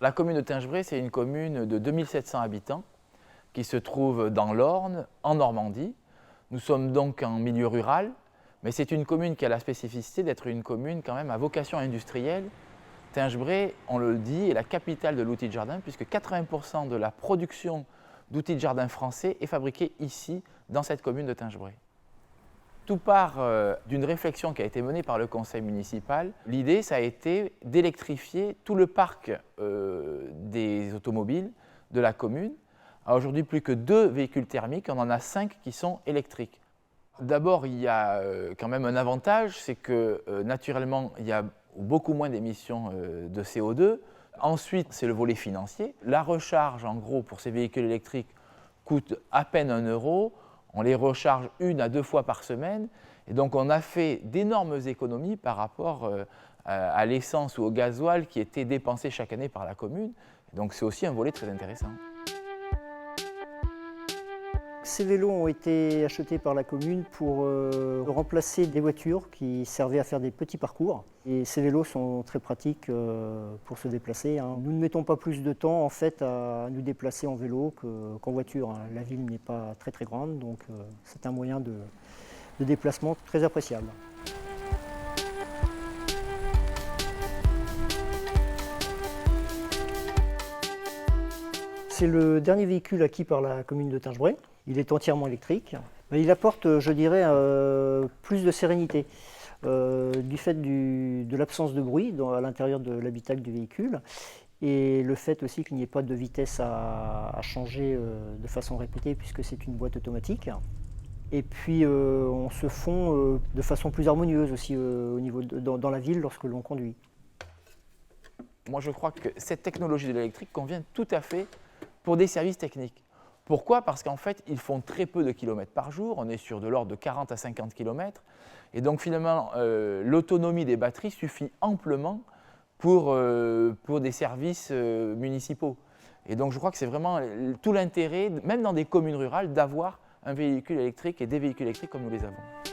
La commune de Tingebray, c'est une commune de 2700 habitants qui se trouve dans l'Orne, en Normandie. Nous sommes donc en milieu rural, mais c'est une commune qui a la spécificité d'être une commune quand même à vocation industrielle. Tingebray, on le dit, est la capitale de l'outil de jardin puisque 80% de la production d'outils de jardin français est fabriquée ici, dans cette commune de Tingebray. Tout part d'une réflexion qui a été menée par le conseil municipal. L'idée, ça a été d'électrifier tout le parc des automobiles de la commune. Aujourd'hui, plus que 2 véhicules thermiques, on en a 5 qui sont électriques. D'abord, il y a quand même un avantage, c'est que naturellement, il y a beaucoup moins d'émissions de CO2. Ensuite, c'est le volet financier. La recharge, en gros, pour ces véhicules électriques coûte à peine 1 euro. On les recharge 1 à 2 fois par semaine. Et donc, on a fait d'énormes économies par rapport à l'essence ou au gasoil qui étaient dépensés chaque année par la commune. Donc, c'est aussi un volet très intéressant. Ces vélos ont été achetés par la commune pour remplacer des voitures qui servaient à faire des petits parcours. Et ces vélos sont très pratiques pour se déplacer. Nous ne mettons pas plus de temps en fait à nous déplacer en vélo qu'en voiture. La ville n'est pas très très grande, donc c'est un moyen de déplacement très appréciable. C'est le dernier véhicule acquis par la commune de Tingebray. Il est entièrement électrique. Il apporte, je dirais, plus de sérénité du fait de l'absence de bruit à l'intérieur de l'habitacle du véhicule et le fait aussi qu'il n'y ait pas de vitesse à changer de façon répétée puisque c'est une boîte automatique. Et puis on se fond de façon plus harmonieuse aussi au niveau dans la ville lorsque l'on conduit. Moi, je crois que cette technologie de l'électrique convient tout à fait pour des services techniques. Pourquoi? Parce qu'en fait, ils font très peu de kilomètres par jour. On est sur de l'ordre de 40 à 50 kilomètres. Et donc, finalement, l'autonomie des batteries suffit amplement pour des services municipaux. Et donc, je crois que c'est vraiment tout l'intérêt, même dans des communes rurales, d'avoir un véhicule électrique et des véhicules électriques comme nous les avons.